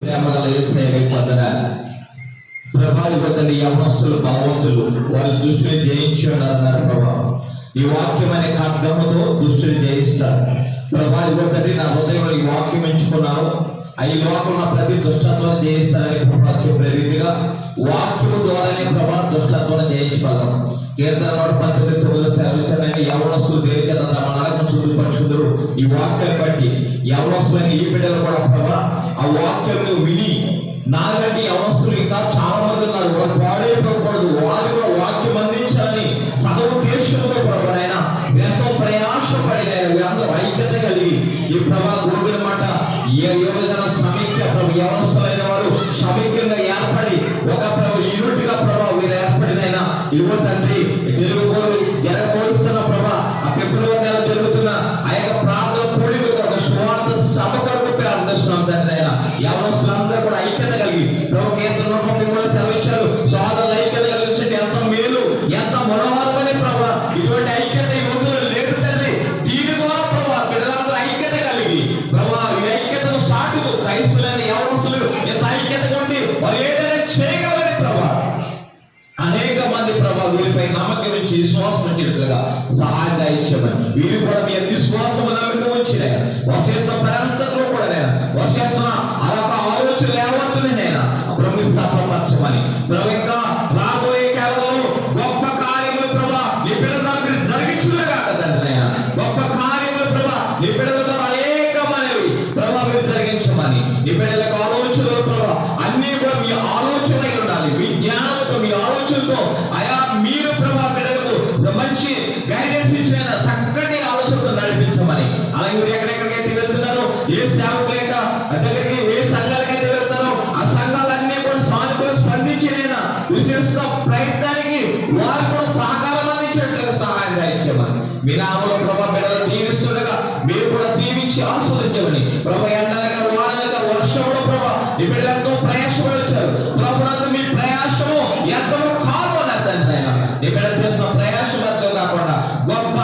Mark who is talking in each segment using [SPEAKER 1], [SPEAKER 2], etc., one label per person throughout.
[SPEAKER 1] ప్రేమగల యేసయ్య పొందన ప్రభావితండి యవనస్తులు బలవంతులు వారి దృష్టిని జయించి ఉన్నారన్నారు ప్రభా. ఈ వాక్యం అనే ఖడ్గముతో దృష్టిని జయిస్తారు. ప్రభావితండి నా హృదయంలో ఈ వాక్యం ఎంచుకున్నాను. ఈ లోకంలో ప్రతి దుష్టత్వం జయిస్తారని ప్రభా చెప్పే రీతిగా వాక్యము ద్వారానే ప్రభా దుష్టత్వం జయించగలం. కీర్తన 119 సెలవించండి, యవనస్తులు దేనికే తమ నరకం శుద్ధిపరుచుదురు. ఈ వాక్యాన్ని బట్టి యవనస్తులైన ఈ బిడ్డలు కూడా ప్రభా ఆ వాక్యం విని నాలాంటి యవనస్తులు ఇంకా చాలా మంది ఉన్నారు. వారు పాడైపోకూడదు, వారు కూడా వాక్యం అందించాలని సదుద్దేశంతో ప్రభా ఆయన ఎంతో ప్రయాసపడి వీరందరూ ఐక్యత కలిగి ఈ ప్రభా గోగుల మాట ఏ విధంగా సమీక్ష ప్రభు యవనస్తులైన వారు సమీక్షంగా ఏర్పడి ఒక ప్రభు యూనిట్గా ప్రభా వీరు ఏర్పడినైనా ఇదిగో తండ్రి తెలుగుకోరు ఎరగబోస్తున్న ప్రభా ఆ ఫిబ్రవరి నెల జరుగుతున్న ఆ యొక్క ప్రార్థన కూడిక ఒక సువార్త సభ కొరకు ప్రార్థిస్తున్నాం తండ్రి. అయినా యవనస్తులందరూ కూడా ఐక్యత కలిగి ప్రభు కీర్తన 133 సెలవిచ్చారు, సోదరుల ఐక్యత కలిసి ఎంత మేలు ఎంత మనోహరమని ప్రభా. ఇటువంటి ఐక్యత ఈ ముందు లేదు తండ్రి. దీని ద్వారా ప్రభా బిడ్డలందరూ ఐక్యత కలిగి ప్రభా ఈ ఐక్యతను సాటుకు క్రైస్తులైన యవనస్తులు ఎంత ఐక్యతగా ఉండి వారు ఏదైనా చేయగలని ప్రభా అనేక మంది ప్రభా వీరిపై నమ్మకం ఉంచి విశ్వాసం ఉంచినట్లుగా సహాయం దాయించమని వీరు కూడా మీ విశ్వాసం నమ్మకం ఉంచిన వర్షేస్తున్న పరంతలో కూడా నేను వర్షేస్తున్న అదొక ఆలోచన లేవద్దుని నేను ప్రభు సఫలపరచమని ప్రభు ఇంకా రాబోయే కాలంలో గొప్ప కార్యములు ప్రభా నీ బిడ్డల మీరు జరిగించుదురు కాక తండ్రి. నేను గొప్ప కార్యములు ప్రభా నీ బిడ్డలతో అనేకమైనవి ప్రభా మీరు జరిగించమని నీ బిడ్డలకు ఆలోచనలు ప్రభా అన్ని కూడా మీ ఆలోచనలై ఉండాలి. మీ జ్ఞానంతో మీ ఆలోచనతో ఆయా మీరు ప్రభా బిడ్డలకు మంచి గైడెన్స్ ఇచ్చిన చక్కటి ఆలోచనతో నడిపించమని. అలాగే మీరు ఎక్కడెక్కడికైతే వెళ్తున్నారో ఏ సేవకు లేక దగ్గరికి ఏ సంఘాలకైతే వెళ్తారో ఆ సంఘాలన్నీ కూడా సానుకూల స్పందించిన విశేష ప్రయత్నానికి వారు కూడా సహకారం అందించినట్లుగా సహాయం దాయించమని మీ నామలో ప్రభా బిడ్డలు దీవిస్తుండగా మీరు కూడా దీవించి ఆస్వాదించమని ప్రభా ఎండలుగా వానలుగా వర్షంలో ప్రభా ఈ బిడ్డలతో ప్రయాసపడి వచ్చారు ప్రభునందు మీ ప్రయాసము ఎంతమో కాదు అన్నారు తండ్రి. అయినా నీ బిడ్డలు చేసిన ప్రయాసం ఎంతో కాకుండా గొప్ప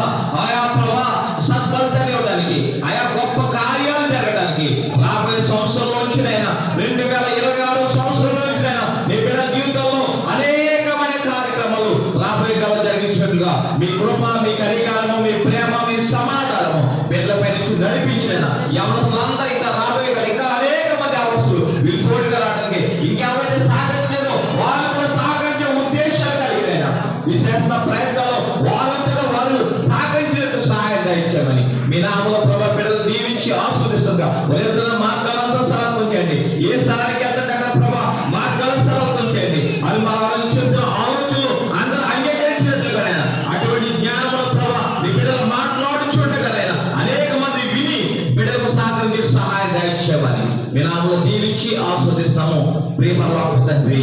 [SPEAKER 1] ఆయా ప్రభా సత్ఫలితాలు ఇవ్వడానికి ఆయా గొప్ప కార్యాలు జరగడానికి రాబోయే సంవత్సరంలో వచ్చినైనా 2026 సంవత్సరంలో వచ్చినైనా నీ బిడ్డ జీవితంలో అనేకమైన కార్యక్రమాలు రాబోయే కాలం జరిగించినట్లుగా మీ కృప మీ కనికరము మీ ప్రేమ మీ సమాధానము బిడ్డలపై నుంచి నడిపించిన యవనస్తులందరూ ఇంకా రాబోయే కాలం ఇంకా అనేక మంది యవనస్తులు వీళ్ళు తోడుగా రావడానికి ఇంకెవరైతే సహకరించలేదో వాళ్ళు కూడా సహకరించే ఉద్దేశాలు కలిగిన విశేష ప్రయత్నాలు వారంతగా వారు సహకరించినట్టు సహాయం దాయించామని మీ నామలో ప్రభా బిడ్డలు దీవించి ఆస్వాదిస్తుందిగా వెళ్తున్న మార్గాలంతా సరళం చేయండి. ఏ స్థలానికి వెళ్తే అక్కడ ప్రభా మార్గాలు సరళం చేయండి. అది మా చెప్తున్న ఆలోచనలు అందరూ అంగీకరించినట్లుగా అటువంటి జ్ఞానంలో ప్రభా మీ బిడ్డలు మాట్లాడుచుండగలైనా అనేక మంది విని బిడ్డలకు సహకరించి సహాయం దాయించామని మీ నామలో దీవించి ఆస్వాదిస్తాము. ప్రేమ తండ్రి.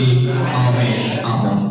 [SPEAKER 1] ఆమేన్. ఆమేన్.